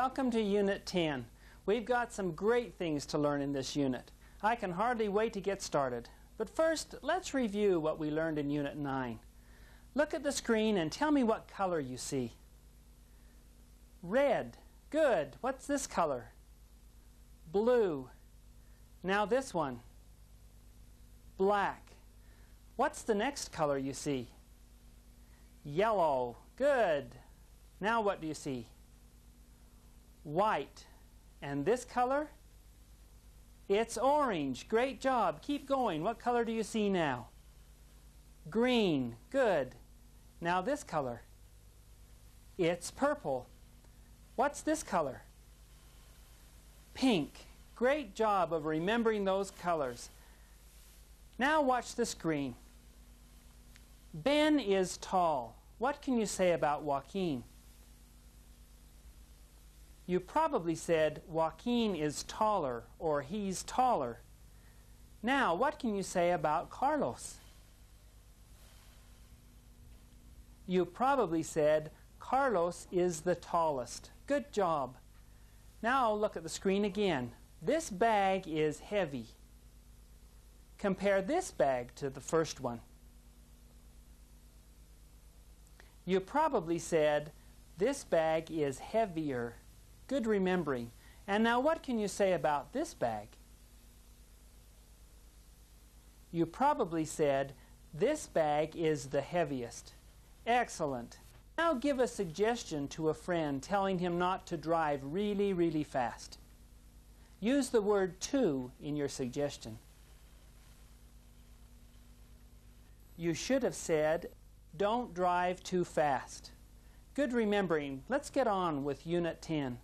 Welcome to Unit 10. We've got some great things to learn in this unit. I can hardly wait to get started. But first, let's review what we learned in Unit 9. Look at the screen and tell me what color you see. Red. Good. What's this color? Blue. Now this one. Black. What's the next color you see? Yellow. Good. Now what do you see? White. And this color? It's orange. Great job. Keep going. What color do you see now? Green. Good. Now this color? It's purple. What's this color? Pink. Great job of remembering those colors. Now watch the screen. Ben is tall. What can you say about Joaquin? You probably said Joaquin is taller or he's taller. Now, what can you say about Carlos? You probably said Carlos is the tallest. Good job. Now look at the screen again. This bag is heavy. Compare this bag to the first one. You probably said this bag is heavier. Good remembering. And now what can you say about this bag? You probably said this bag is the heaviest. Excellent. Now give a suggestion to a friend telling him not to drive really, really fast. Use the word "to" in your suggestion. You should have said, "Don't drive too fast." Good remembering. Let's get on with Unit 10.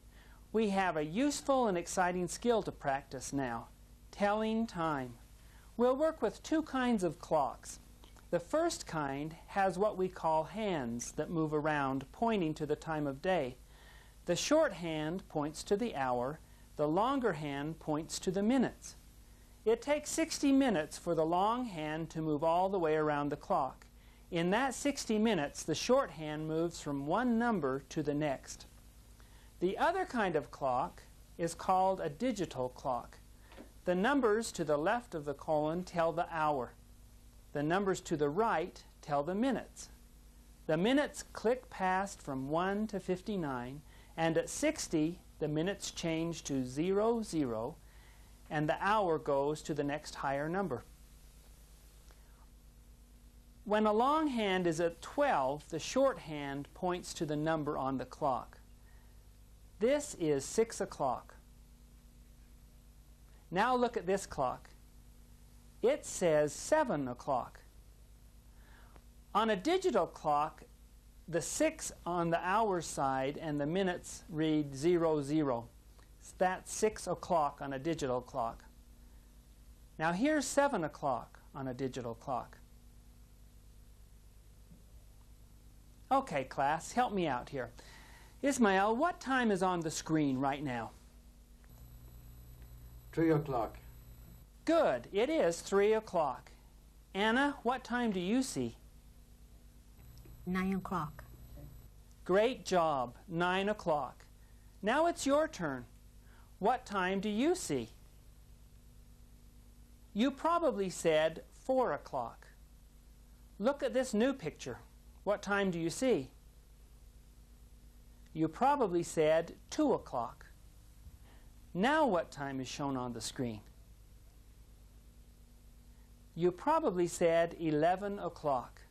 We have a useful and exciting skill to practice now, telling time. We'll work with two kinds of clocks. The first kind has what we call hands that move around, pointing to the time of day. The short hand points to the hour. The longer hand points to the minutes. It takes 60 minutes for the long hand to move all the way around the clock. In that 60 minutes, the short hand moves from one number to the next. The other kind of clock is called a digital clock. The numbers to the left of the colon tell the hour. The numbers to the right tell the minutes. The minutes click past from 1 to 59, and at 60, the minutes change to 00, and the hour goes to the next higher number. When a long hand is at 12, the short hand points to the number on the clock. This is 6 o'clock. Now look at this clock. It says 7 o'clock. On a digital clock, the 6 on the hour side and the minutes read 00. That's 6 o'clock on a digital clock. Now here's 7 o'clock on a digital clock. Okay, class, help me out here. Ismael, what time is on the screen right now? 3 o'clock. Good, it is 3 o'clock. Anna, what time do you see? 9 o'clock. Great job, 9 o'clock. Now it's your turn. What time do you see? You probably said 4 o'clock. Look at this new picture. What time do you see? You probably said 2 o'clock. Now what time is shown on the screen? You probably said 11 o'clock.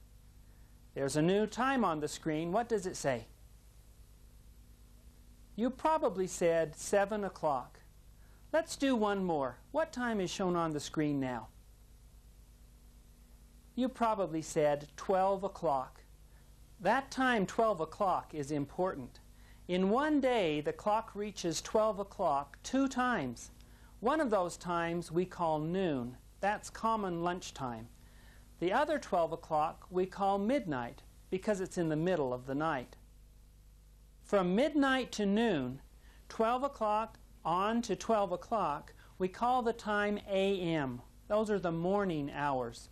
There's a new time on the screen. What does it say? You probably said 7 o'clock. Let's do one more. What time is shown on the screen now? You probably said 12 o'clock. That time, 12 o'clock, is important. In one day, the clock reaches 12 o'clock 2 times. One of those times we call noon. That's common lunchtime. The other 12 o'clock we call midnight because it's in the middle of the night. From midnight to noon, 12 o'clock on to 12 o'clock, we call the time AM. Those are the morning hours.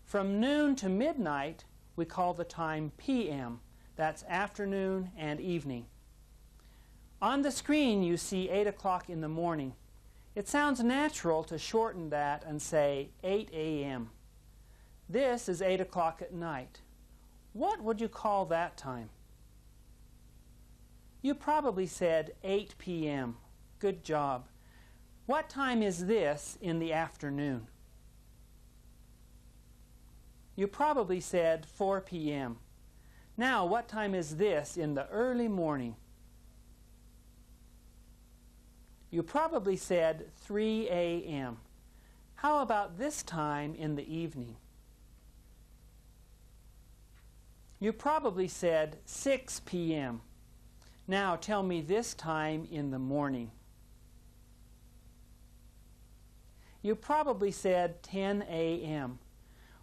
From noon to midnight, we call the time PM. That's afternoon and evening. On the screen you see 8 o'clock in the morning. It sounds natural to shorten that and say 8 a.m. This is 8 o'clock at night. What would you call that time? You probably said 8 p.m. Good job. What time is this in the afternoon? You probably said 4 p.m. Now, what time is this in the early morning? You probably said 3 a.m. How about this time in the evening? You probably said 6 p.m. Now tell me this time in the morning. You probably said 10 a.m.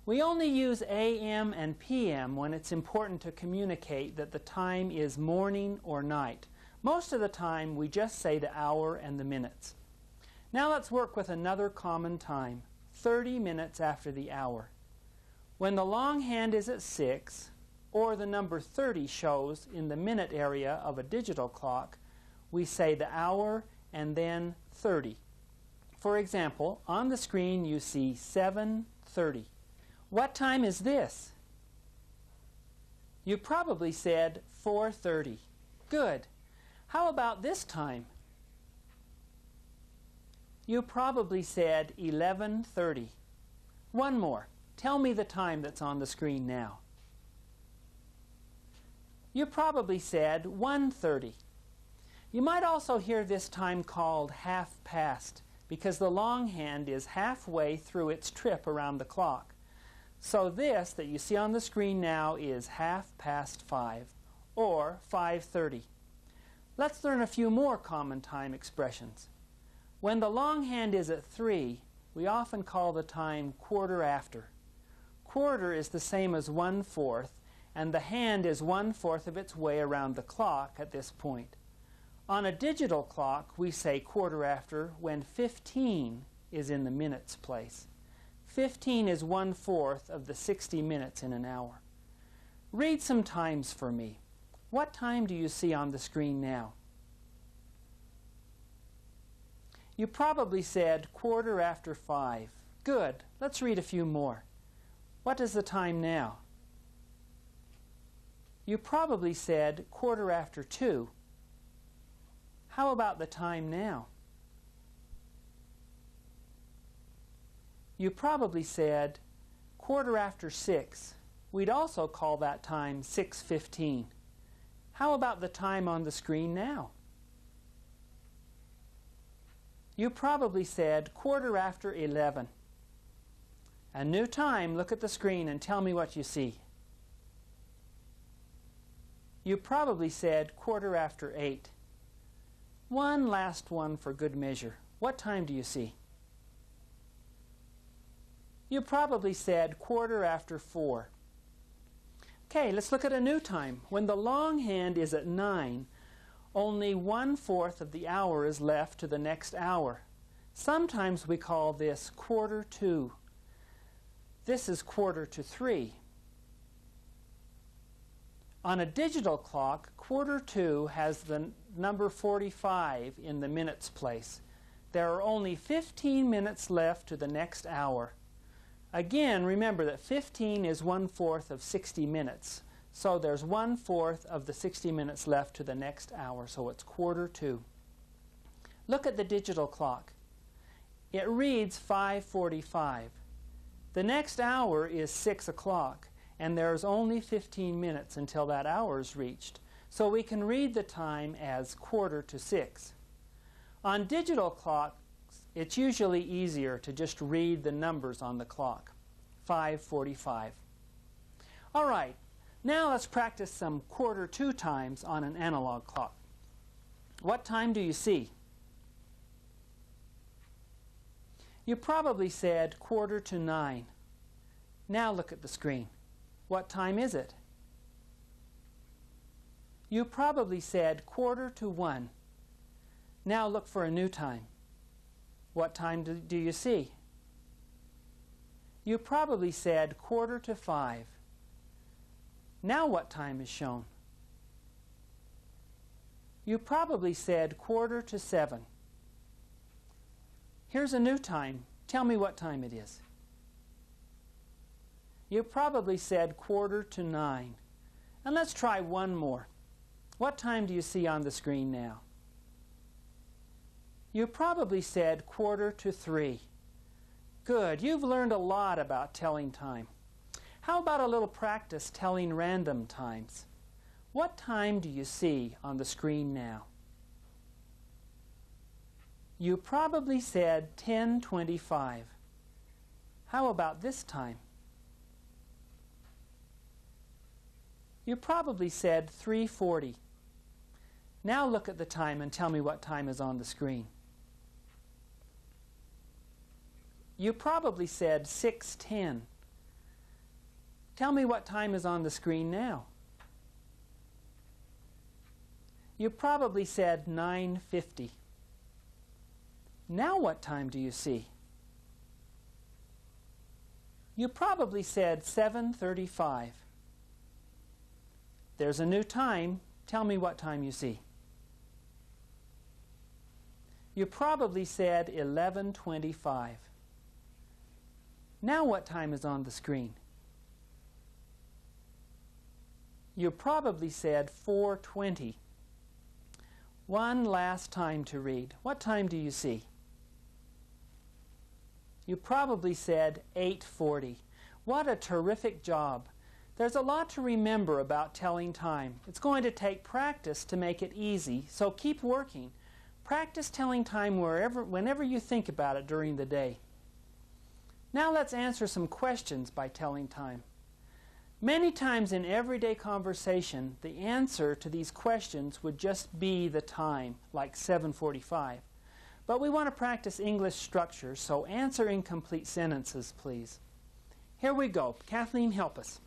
We only use a.m. and p.m. when it's important to communicate that the time is morning or night. Most of the time we just say the hour and the minutes. Now let's work with another common time, 30 minutes after the hour. When the longhand is at 6, or the number 30 shows in the minute area of a digital clock, we say the hour and then 30. For example, on the screen you see 7:30. What time is this? You probably said 4:30. Good. How about this time? You probably said 11:30. One more. Tell me the time that's on the screen now. You probably said 1:30. You might also hear this time called half past because the longhand is halfway through its trip around the clock. So this that you see on the screen now is 5:30 or 5:30. Let's learn a few more common time expressions. When the longhand is at 3, we often call the time quarter after. Quarter is the same as 1/4, and the hand is 1/4 of its way around the clock at this point. On a digital clock, we say quarter after when 15 is in the minutes place. 15 is 1/4 of the 60 minutes in an hour. Read some times for me. What time do you see on the screen now? You probably said 5:15. Good. Let's read a few more. What is the time now? You probably said 2:15. How about the time now? You probably said 6:15. We'd also call that time 6:15. How about the time on the screen now? You probably said 11:15. A new time. Look at the screen and tell me what you see. You probably said 8:15. One last one for good measure. What time do you see? You probably said 4:15. Okay, let's look at a new time. When the longhand is at 9, only 1/4 of the hour is left to the next hour. Sometimes we call this 2:45. This is 2:45. On a digital clock, 2:45 has the number 45 in the minutes place. There are only 15 minutes left to the next hour. Again, remember that 15 is 1/4 of 60 minutes. So there's 1/4 of the 60 minutes left to the next hour, so it's 2:45. Look at the digital clock. It reads 5:45. The next hour is 6 o'clock, and there's only 15 minutes until that hour is reached. So we can read the time as 5:45. On digital clocks, it's usually easier to just read the numbers on the clock. 5:45. All right, now let's practice some 2:45 times on an analog clock. What time do you see? You probably said 8:45. Now look at the screen. What time is it? You probably said 1:45. Now look for a new time. What time do you see? You probably said 4:45. Now what time is shown? You probably said 6:45. Here's a new time. Tell me what time it is. You probably said 8:45. And let's try one more. What time do you see on the screen now? You probably said 2:45. Good. You've learned a lot about telling time. How about a little practice telling random times? What time do you see on the screen now? You probably said 10:25. How about this time? You probably said 3:40. Now look at the time and tell me what time is on the screen. You probably said 6:10. Tell me what time is on the screen now. You probably said 9:50. Now what time do you see? You probably said 7:35. There's a new time. Tell me what time you see. You probably said 11:25. Now what time is on the screen? You probably said 4:20. One last time to read. What time do you see? You probably said 8:40. What a terrific job. There's a lot to remember about telling time. It's going to take practice to make it easy, so keep working. Practice telling time whenever you think about it during the day. Now let's answer some questions by telling time. Many times in everyday conversation, the answer to these questions would just be the time, like 7:45. But we want to practice English structure, so answer in complete sentences, please. Here we go. Kathleen, help us.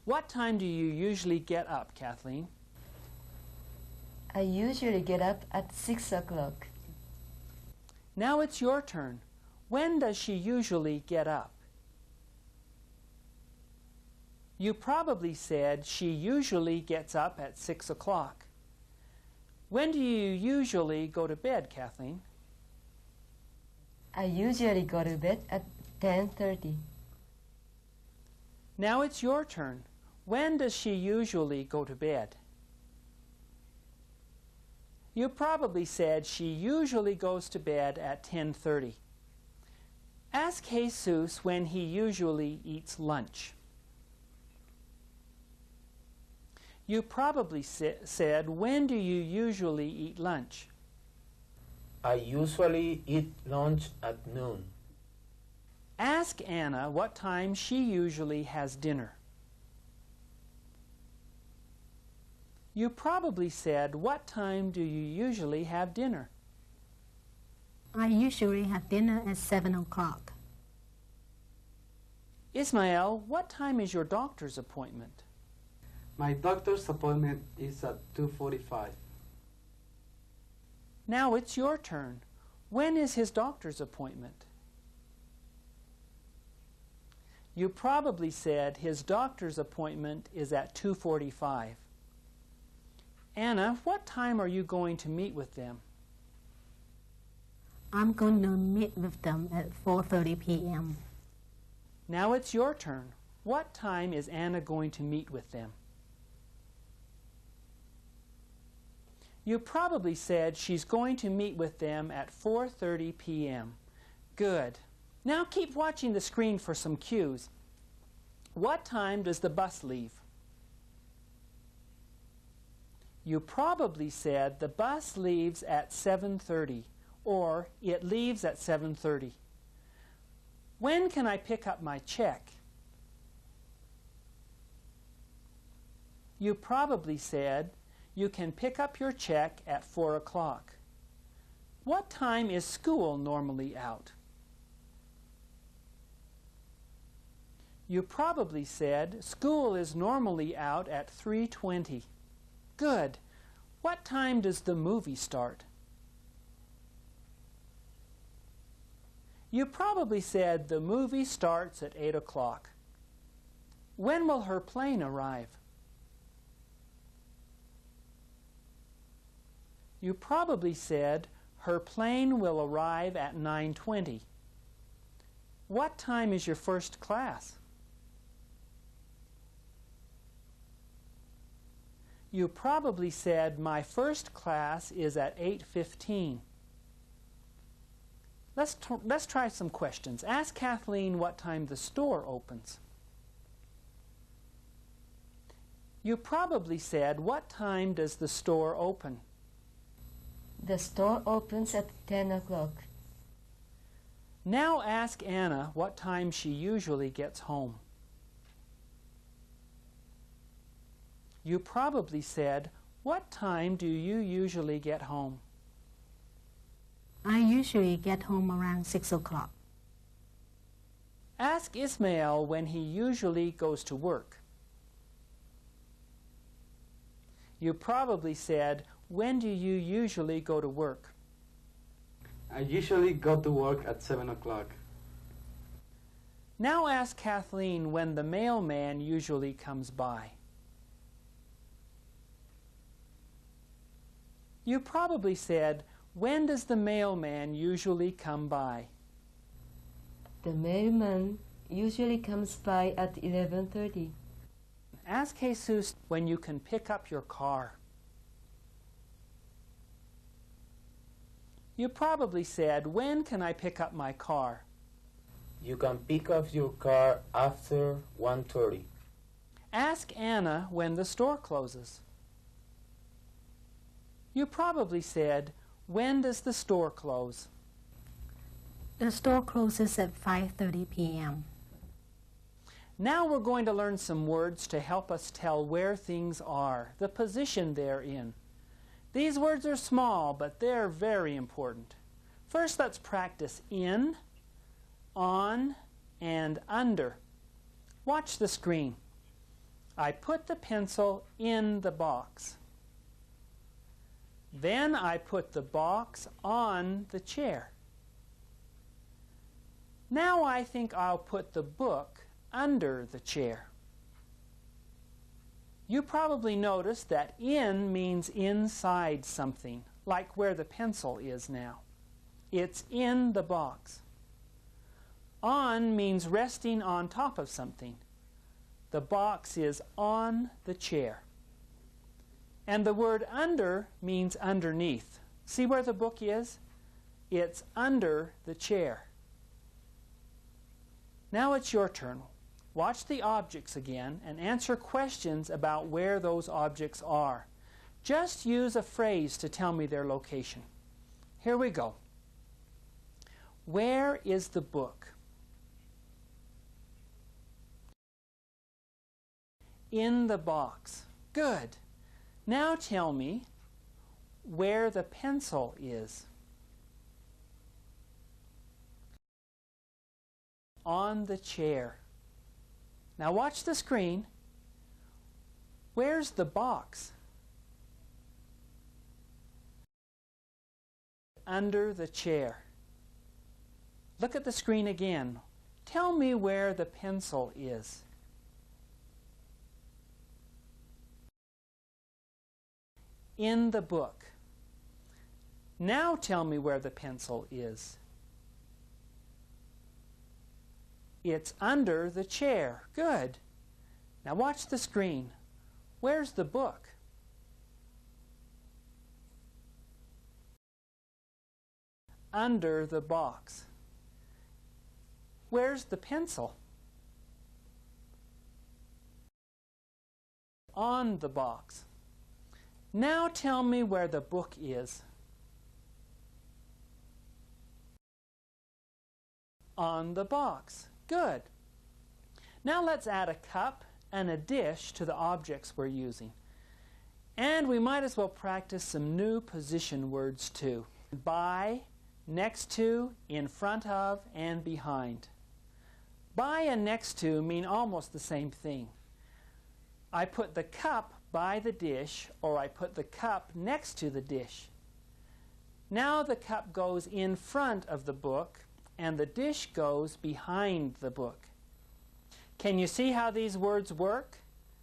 What time do you usually get up, Kathleen? I usually get up at 6 o'clock. Now it's your turn. When does she usually get up? You probably said she usually gets up at 6 o'clock. When do you usually go to bed, Kathleen? I usually go to bed at 10:30. Now it's your turn. When does she usually go to bed? You probably said she usually goes to bed at 10:30. Ask Jesus when he usually eats lunch. You probably said, when do you usually eat lunch? I usually eat lunch at noon. Ask Anna what time she usually has dinner. You probably said, what time do you usually have dinner? I usually have dinner at 7 o'clock. Ismael, what time is your doctor's appointment? My doctor's appointment is at 2:45. Now it's your turn. When is his doctor's appointment? You probably said his doctor's appointment is at 2:45. Anna, what time are you going to meet with them? I'm going to meet with them at 4:30 p.m. Now it's your turn. What time is Anna going to meet with them? You probably said she's going to meet with them at 4:30 p.m. Good. Now keep watching the screen for some cues. What time does the bus leave? You probably said the bus leaves at 7:30, or it leaves at 7:30. When can I pick up my check? You probably said you can pick up your check at 4 o'clock. What time is school normally out? You probably said school is normally out at 3:20. Good. What time does the movie start? You probably said the movie starts at 8 o'clock. When will her plane arrive? You probably said, her plane will arrive at 9:20. What time is your first class? You probably said, my first class is at 8:15. Let's try some questions. Ask Kathleen what time the store opens. You probably said, what time does the store open? The store opens at 10 o'clock. Now ask Anna what time she usually gets home. You probably said, what time do you usually get home? I usually get home around 6 o'clock. Ask Ismail when he usually goes to work. You probably said, when do you usually go to work? I usually go to work at 7 o'clock. Now ask Kathleen when the mailman usually comes by. You probably said, when does the mailman usually come by? The mailman usually comes by at 11:30. Ask Jesus when you can pick up your car. You probably said, when can I pick up my car? You can pick up your car after 1:30. Ask Anna when the store closes. You probably said, when does the store close? The store closes at 5:30 p.m. Now we're going to learn some words to help us tell where things are, the position they're in. These words are small, but they're very important. First, let's practice in, on, and under. Watch the screen. I put the pencil in the box. Then I put the box on the chair. Now I think I'll put the book under the chair. You probably noticed that in means inside something, like where the pencil is now. It's in the box. On means resting on top of something. The box is on the chair. And the word under means underneath. See where the book is? It's under the chair. Now it's your turn. Watch the objects again and answer questions about where those objects are. Just use a phrase to tell me their location. Here we go. Where is the book? In the box. Good. Now tell me where the pencil is. On the chair. Now watch the screen. Where's the box? Under the chair. Look at the screen again. Tell me where the pencil is. In the book. Now tell me where the pencil is. It's under the chair. Good. Now watch the screen. Where's the book? Under the box. Where's the pencil? On the box. Now tell me where the book is. On the box. Good. Now let's add a cup and a dish to the objects we're using. And we might as well practice some new position words too. By, next to, in front of, and behind. By and next to mean almost the same thing. I put the cup by the dish, or I put the cup next to the dish. Now the cup goes in front of the book, and the dish goes behind the book. Can you see how these words work?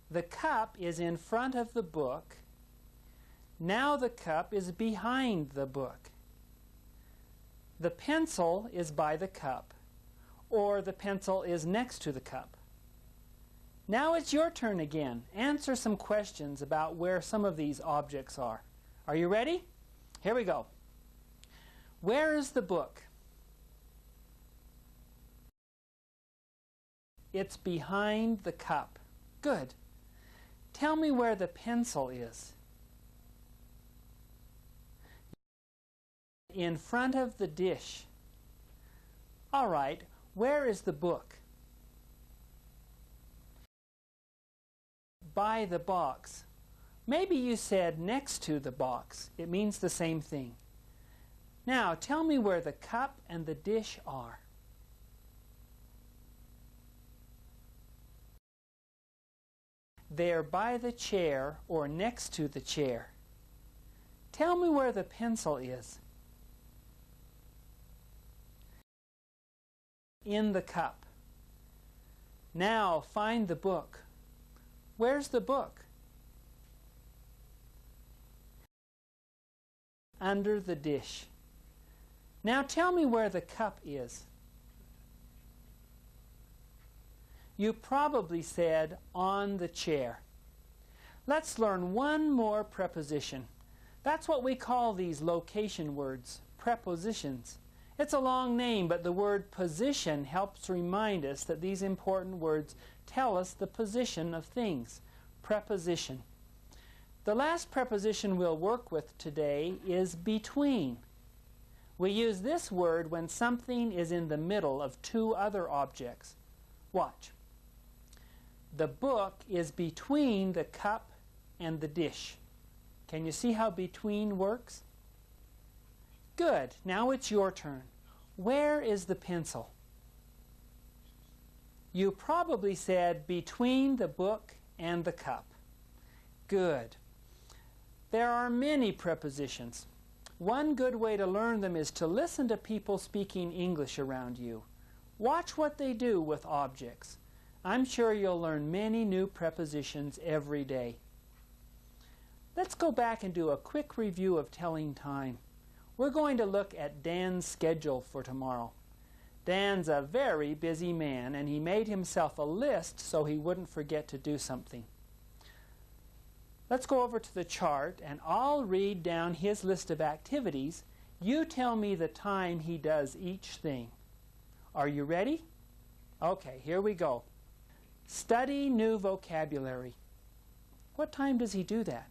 The cup is in front of the book, Now the cup is behind the book. The pencil is by the cup, or the pencil is next to the cup. Now it's your turn again. Answer some questions about where some of these objects are. Are you ready? Here we go. Where is the book? It's behind the cup. Good. Tell me where the pencil is. In front of the dish. All right, where is the book? By the box. Maybe you said next to the box. It means the same thing. Now, tell me where the cup and the dish are. They're by the chair or next to the chair. Tell me where the pencil is. In the cup. Now find the book. Where's the book? Under the dish. Now tell me where the cup is. You probably said on the chair. Let's learn one more preposition. That's what we call these location words, prepositions. It's a long name, but the word position helps remind us that these important words tell us the position of things. Preposition. The last preposition we'll work with today is between. We use this word when something is in the middle of two other objects. Watch. The book is between the cup and the dish. Can you see how between works? Good. Now it's your turn. Where is the pencil? You probably said between the book and the cup. Good. There are many prepositions. One good way to learn them is to listen to people speaking English around you. Watch what they do with objects. I'm sure you'll learn many new prepositions every day. Let's go back and do a quick review of telling time. We're going to look at Dan's schedule for tomorrow. Dan's a very busy man, and he made himself a list so he wouldn't forget to do something. Let's go over to the chart, and I'll read down his list of activities. You tell me the time he does each thing. Are you ready? Okay, here we go. Study new vocabulary. What time does he do that?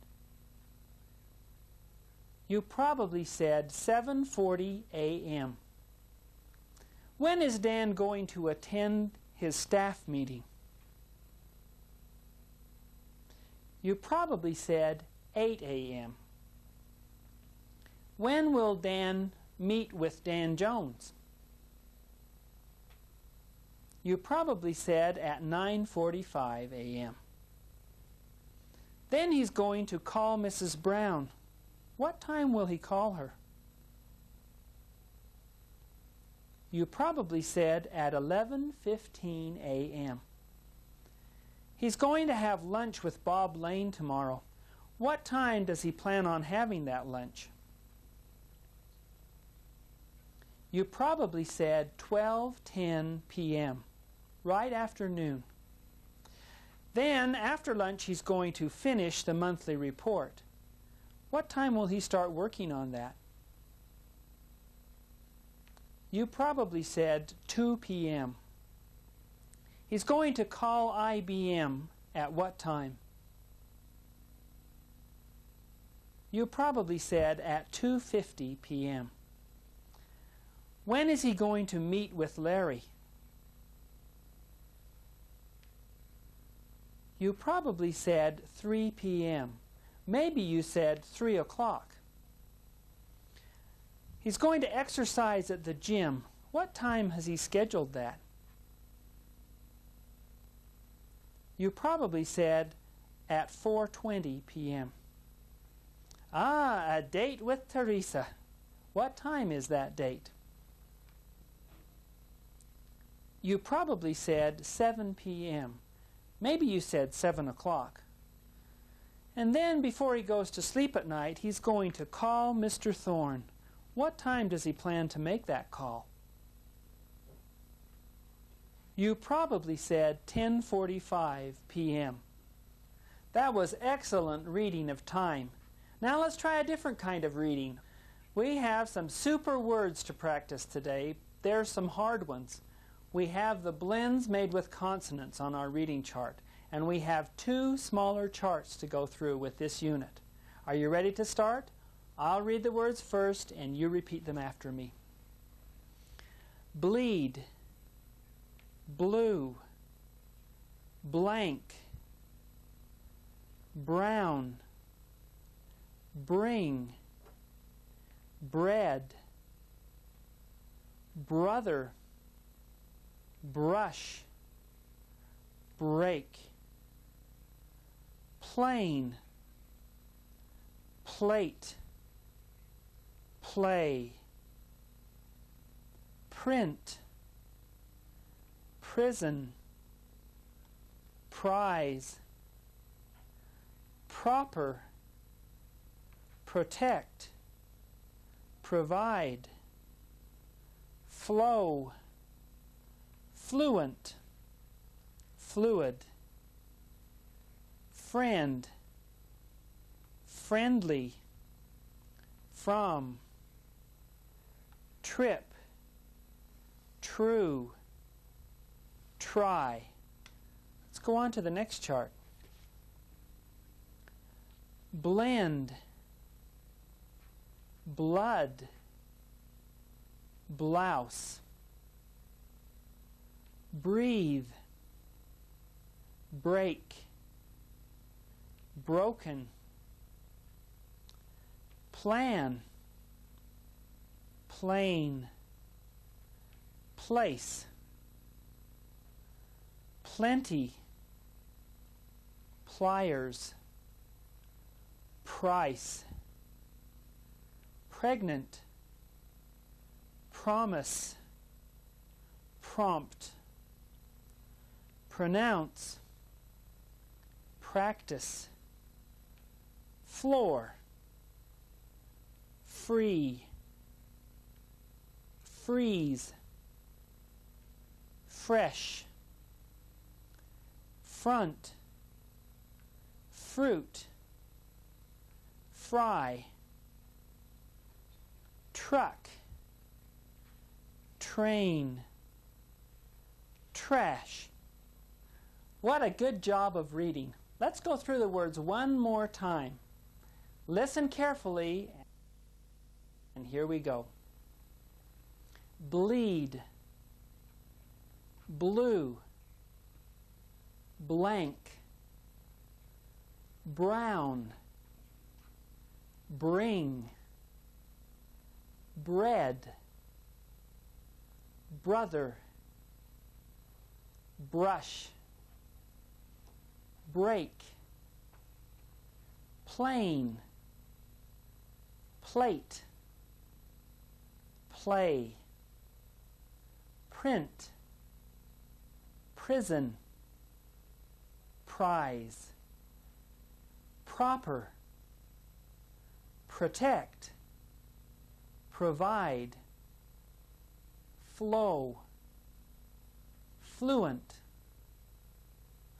You probably said 7:40 a.m. When is Dan going to attend his staff meeting? You probably said 8 a.m. When will Dan meet with Dan Jones? You probably said at 9:45 a.m. Then he's going to call Mrs. Brown. What time will he call her? You probably said at 11:15 a.m. He's going to have lunch with Bob Lane tomorrow. What time does he plan on having that lunch? You probably said 12:10 p.m., right after noon. Then, after lunch, he's going to finish the monthly report. What time will he start working on that? You probably said 2 p.m. He's going to call IBM at what time? You probably said at 2:50 p.m. When is he going to meet with Larry? You probably said 3 p.m. Maybe you said 3 o'clock. He's going to exercise at the gym. What time has he scheduled that? You probably said at 4:20 p.m. Ah, a date with Teresa. What time is that date? You probably said 7 p.m. Maybe you said 7 o'clock. And then before he goes to sleep at night, he's going to call Mr. Thorne. What time does he plan to make that call? You probably said 10:45 p.m. That was excellent reading of time. Now let's try a different kind of reading. We have some super words to practice today. There's some hard ones. We have the blends made with consonants on our reading chart, and we have 2 smaller charts to go through with this unit. Are you ready to start? I'll read the words first and you repeat them after me. Bleed, blue, blank, brown, bring, bread, brother, brush, break, plain, plate, play, print, prison, prize, proper, protect, provide, flow, fluent, fluid, friend, friendly, from, trip, true, try. Let's go on to the next chart. Blend, blood, blouse, breathe, break, broken, plan, plain, place, plenty, pliers, price, pregnant, promise, prompt, pronounce, practice, floor, free, freeze, fresh, front, fruit, fry, truck, train, trash. What a good job of reading. Let's go through the words one more time. Listen carefully, and here we go. Bleed, blue, blank, brown, bring, bread, brother, brush, break, plain, plate, play, print, prison, prize, proper, protect, provide, flow, fluent,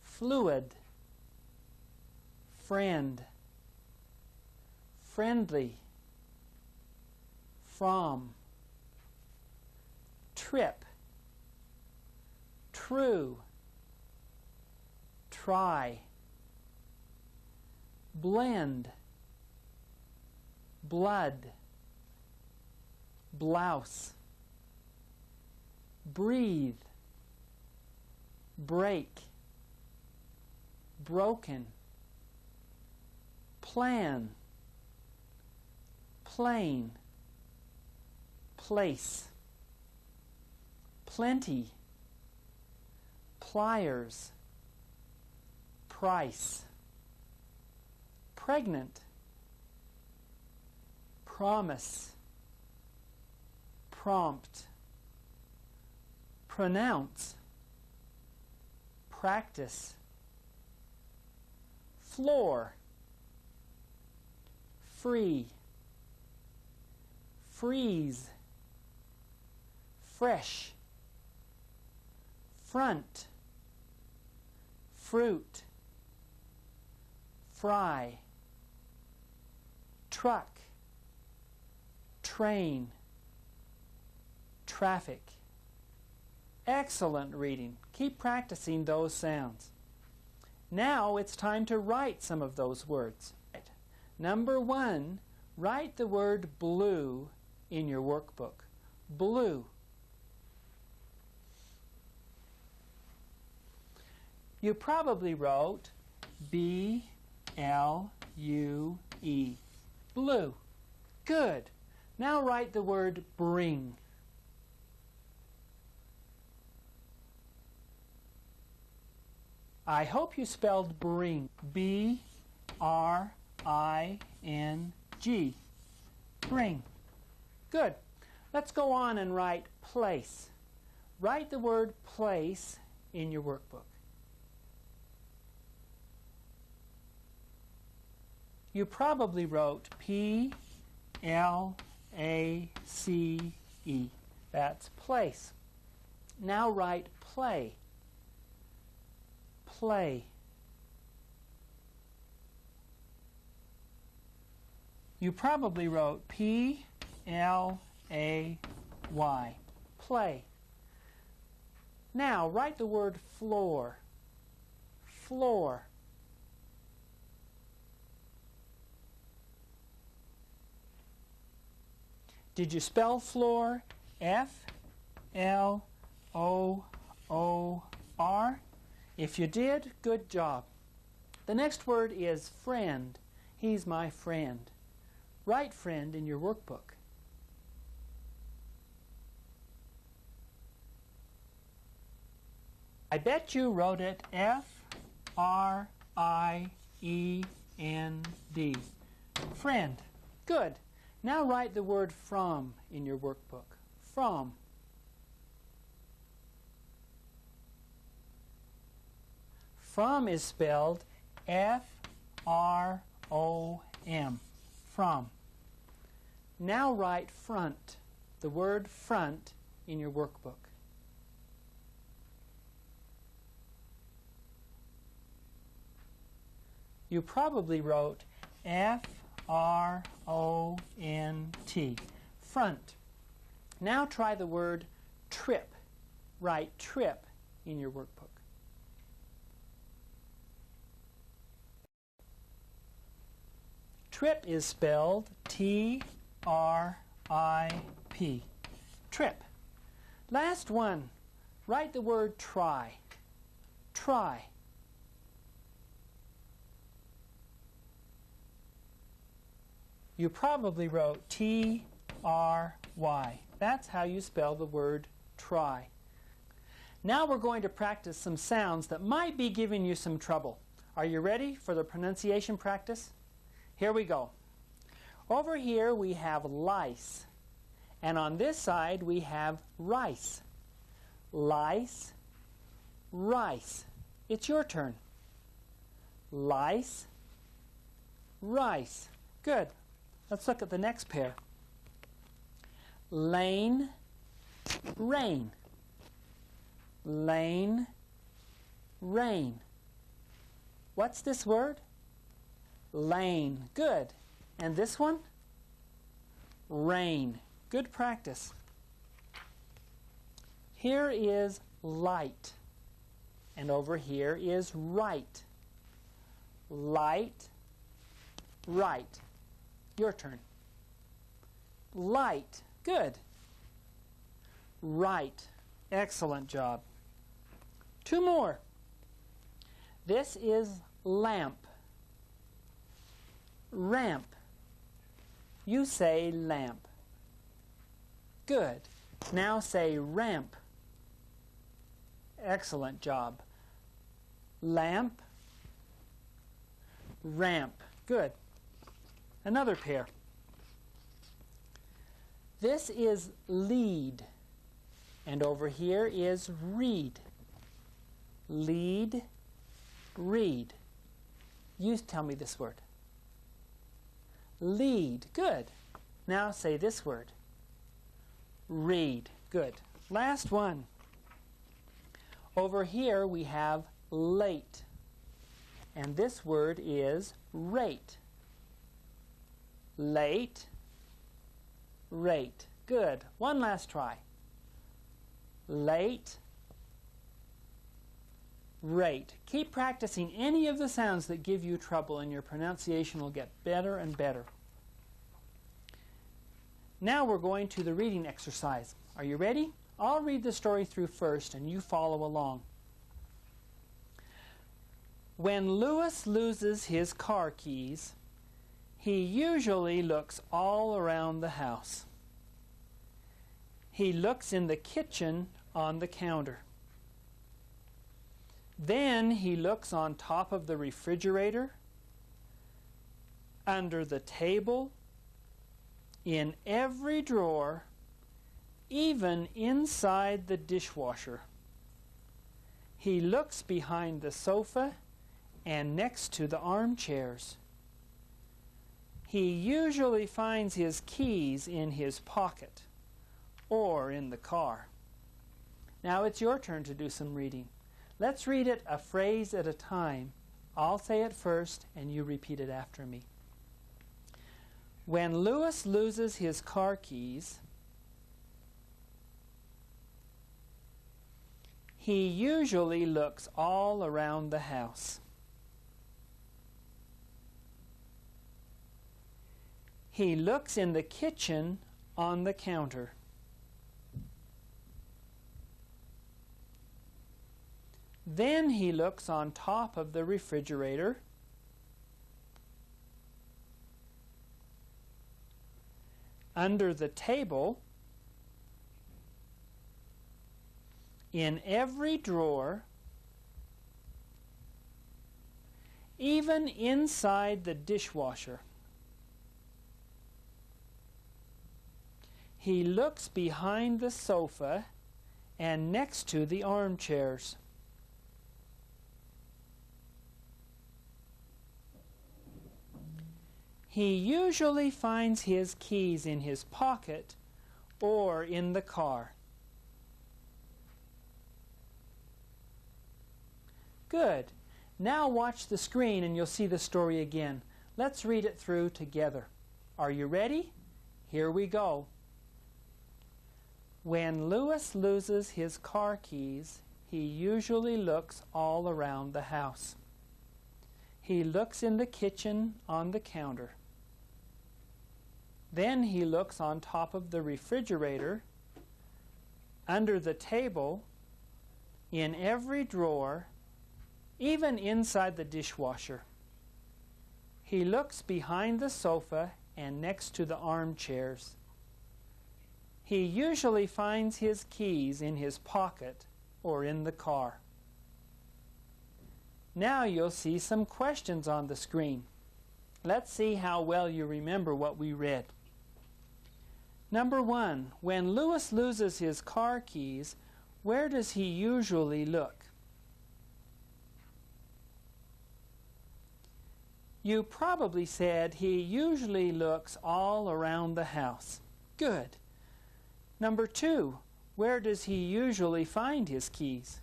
fluid, friend, friendly, from, trip, true, try, blend, blood, blouse, breathe, break, broken, plan, plain, place, plenty, pliers, price, pregnant, promise, prompt, pronounce, practice, floor, free, freeze, fresh, front, fruit, fry, truck, train, traffic. Excellent reading. Keep practicing those sounds. Now it's time to write some of those words. Number 1, write the word blue in your workbook. Blue. You probably wrote B-L-U-E. Blue. Good. Now write the word bring. I hope you spelled bring. B-R-I-N-G. Bring. Good. Let's go on and write place. Write the word place in your workbook. You probably wrote P-L-A-C-E. That's place. Now write play. Play. You probably wrote P-L-A-Y. Play. Now write the word floor. Floor. Did you spell floor? F-L-O-O-R? If you did, good job. The next word is friend. He's my friend. Write friend in your workbook. I bet you wrote it F-R-I-E-N-D. Friend. Good. Now write the word from in your workbook. From. From is spelled F-R-O-M. From. Now write front, the word front, in your workbook. You probably wrote F-R-O-N-T. Front. Now try the word trip. Write trip in your workbook. Trip is spelled T-R-I-P. Trip. Last one. Write the word try. Try. You probably wrote T-R-Y. That's how you spell the word try. Now we're going to practice some sounds that might be giving you some trouble. Are you ready for the pronunciation practice? Here we go. Over here we have lice. And on this side we have rice. Lice, rice. It's your turn. Lice, rice. Good. Let's look at the next pair. Lane, rain. Lane, rain. What's this word? Lane. Good. And this one? Rain. Good practice. Here is light. And over here is right. Light, right. Your turn. Light. Good. Right. Excellent job. Two more. This is lamp. Ramp. You say lamp. Good. Now say ramp. Excellent job. Lamp. Ramp. Good. Another pair. This is lead. And over here is read. Lead, read. You tell me this word. Lead. Good. Now say this word. Read. Good. Last one. Over here we have late. And this word is rate. Late. Rate. Good. One last try. Late. Rate. Keep practicing any of the sounds that give you trouble and your pronunciation will get better and better. Now we're going to the reading exercise. Are you ready? I'll read the story through first and you follow along. When Louis loses his car keys, he usually looks all around the house. He looks in the kitchen on the counter. Then he looks on top of the refrigerator, under the table, in every drawer, even inside the dishwasher. He looks behind the sofa and next to the armchairs. He usually finds his keys in his pocket or in the car. Now it's your turn to do some reading. Let's read it a phrase at a time. I'll say it first and you repeat it after me. When Louis loses his car keys, he usually looks all around the house. He looks in the kitchen on the counter. Then he looks on top of the refrigerator, under the table, in every drawer, even inside the dishwasher. He looks behind the sofa and next to the armchairs. He usually finds his keys in his pocket or in the car. Good. Now watch the screen and you'll see the story again. Let's read it through together. Are you ready? Here we go. When Louis loses his car keys, he usually looks all around the house. He looks in the kitchen on the counter. Then he looks on top of the refrigerator, under the table, in every drawer, even inside the dishwasher. He looks behind the sofa and next to the armchairs. He usually finds his keys in his pocket or in the car. Now you'll see some questions on the screen. Let's see how well you remember what we read. Number 1, when Louis loses his car keys, where does he usually look? You probably said he usually looks all around the house. Good. Number 2, where does he usually find his keys?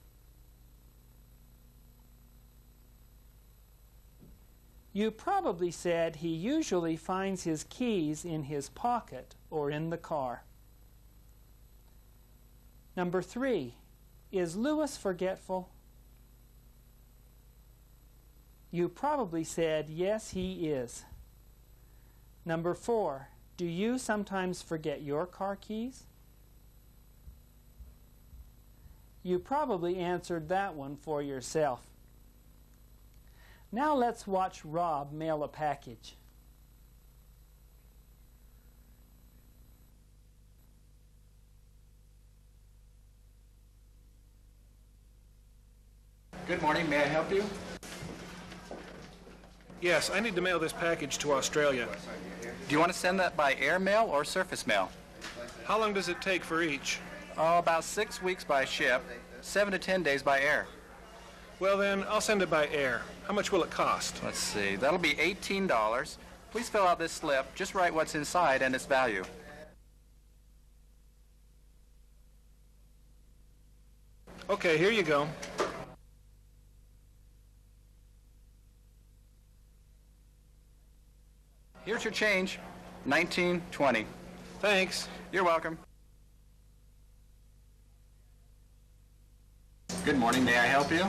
You probably said he usually finds his keys in his pocket or in the car. Number 3, is Louis forgetful? You probably said, yes, he is. Number 4, do you sometimes forget your car keys? You probably answered that one for yourself. Now let's watch Rob mail a package. Good morning, may I help you? Yes, I need to mail this package to Australia. Do you want to send that by air mail or surface mail? How long does it take for each? Oh, about 6 weeks by ship, 7 to 10 days by air. Well then, I'll send it by air. How much will it cost? Let's see, that'll be $18, Please fill out this slip. Just write what's inside and its value. Okay, here you go. Here's your change, $19.20. Thanks. You're welcome. Good morning, may I help you?